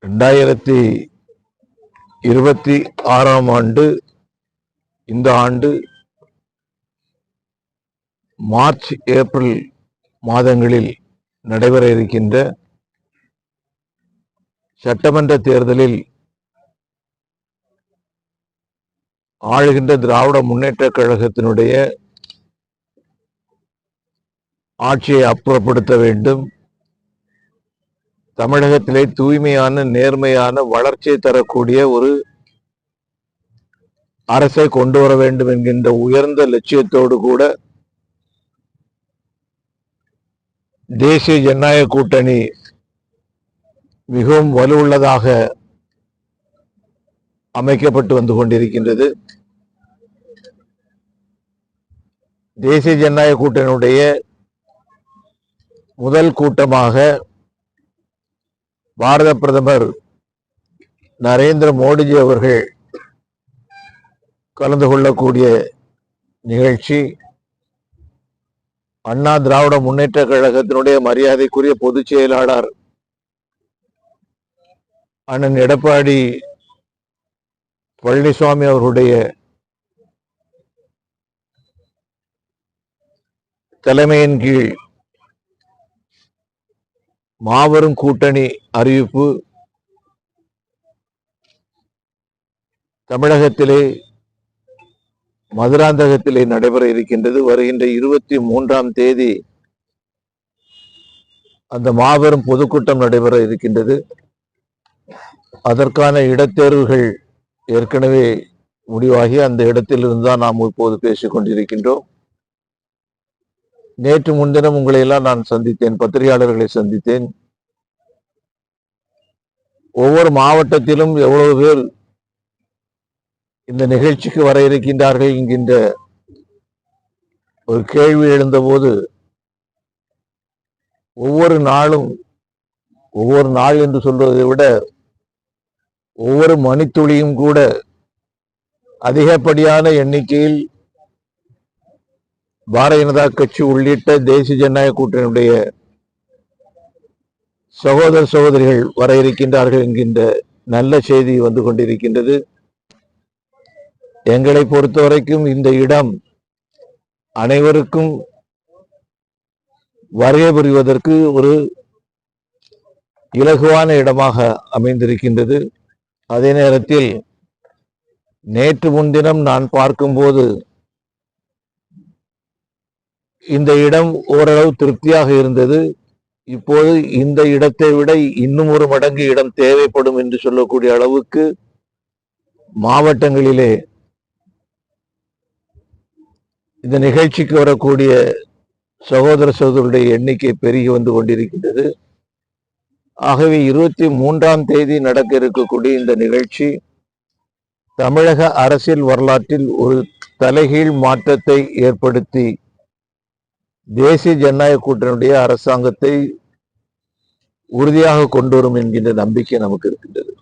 2026 இந்த ஆண்டு March April மாதங்களில் நடைபெற இருக்கின்ற சட்டமன்ற தேர்தலில் ஆளுகின்ற திராவிட முன்னேற்றக் கழகத்தினுடைய ஆட்சியை அப்புறப்படுத்த வேண்டும். தமிழகத்திலே தூய்மையான நேர்மையான வளர்ச்சியை தரக்கூடிய ஒரு அரசை கொண்டு வர வேண்டும் என்கின்ற உயர்ந்த லட்சியத்தோடு கூட தேசிய ஜனநாயக கூட்டணி மிகவும் வலுவுள்ளதாக அமைக்கப்பட்டு வந்து கொண்டிருக்கின்றது. தேசிய ஜனநாயக கூட்டணியுடைய முதல் கூட்டமாக பாரத பிரதமர் நரேந்திர மோடிஜி அவர்கள் கலந்து கொள்ளக்கூடிய நிகழ்ச்சி அண்ணா திராவிட முன்னேற்ற கழகத்தினுடைய மரியாதைக்குரிய பொதுச் செயலாளர் அண்ணன் எடப்பாடி பழனிசாமி அவர்களுடைய தலைமையின் கீழ் மாபெரும் கூட்டணி அறிவிப்பு தமிழகத்திலே மதுராந்தகத்திலே நடைபெற இருக்கின்றது. வருகின்ற 23ஆம் தேதி அந்த மாபெரும் பொதுக்கூட்டம் நடைபெற இருக்கின்றது. அதற்கான இடத்தேர்வுகள் ஏற்கனவே முடிவாகி அந்த இடத்திலிருந்து தான் நாம் இப்போது பேசிக் கொண்டிருக்கின்றோம். நேற்று முன்தினம் உங்களை எல்லாம் நான் சந்தித்தேன், பத்திரிகையாளர்களை சந்தித்தேன். ஒவ்வொரு மாவட்டத்திலும் எவ்வளவு பேர் இந்த நிகழ்ச்சிக்கு வர இருக்கின்றார்கள் என்கின்ற ஒரு கேள்வி எழுந்தபோது ஒவ்வொரு நாளும், ஒவ்வொரு நாள் என்று சொல்வதை விட ஒவ்வொரு மணித்துளியும் கூட அதிகப்படியான எண்ணிக்கையில் பாரதிய ஜனதா கட்சி உள்ளிட்ட தேசிய ஜனநாயக கூட்டணியுடைய சகோதர சகோதரிகள் வர இருக்கின்றார்கள் என்கின்ற நல்ல செய்தி வந்து கொண்டிருக்கின்றது. எங்களை பொறுத்தவரைக்கும் இந்த இடம் அனைவருக்கும் வருகை புரிவதற்கு ஒரு இலகுவான இடமாக அமைந்திருக்கின்றது. அதே நேரத்தில் நேற்று முன்தினம் நான் பார்க்கும்போது இந்த இடம் ஓரளவு திருப்தியாக இருந்தது. இப்போது இந்த இடத்தை விட இன்னும் ஒரு மடங்கு இடம் தேவைப்படும் என்று சொல்லக்கூடிய அளவுக்கு மாவட்டங்களிலே இந்த நிகழ்ச்சிக்கு வரக்கூடிய சகோதர சகோதரருடைய எண்ணிக்கை பெருகி வந்து கொண்டிருக்கின்றது. ஆகவே 23ஆம் தேதி நடக்க இருக்கக்கூடிய இந்த நிகழ்ச்சி தமிழக அரசியல் வரலாற்றில் ஒரு தலைகீழ் மாற்றத்தை ஏற்படுத்தி தேசிய ஜனநாயக கூட்டணியுடைய அரசாங்கத்தை உறுதியாக கொண்டு வரும் என்கின்ற நம்பிக்கை நமக்கு இருக்கின்றது.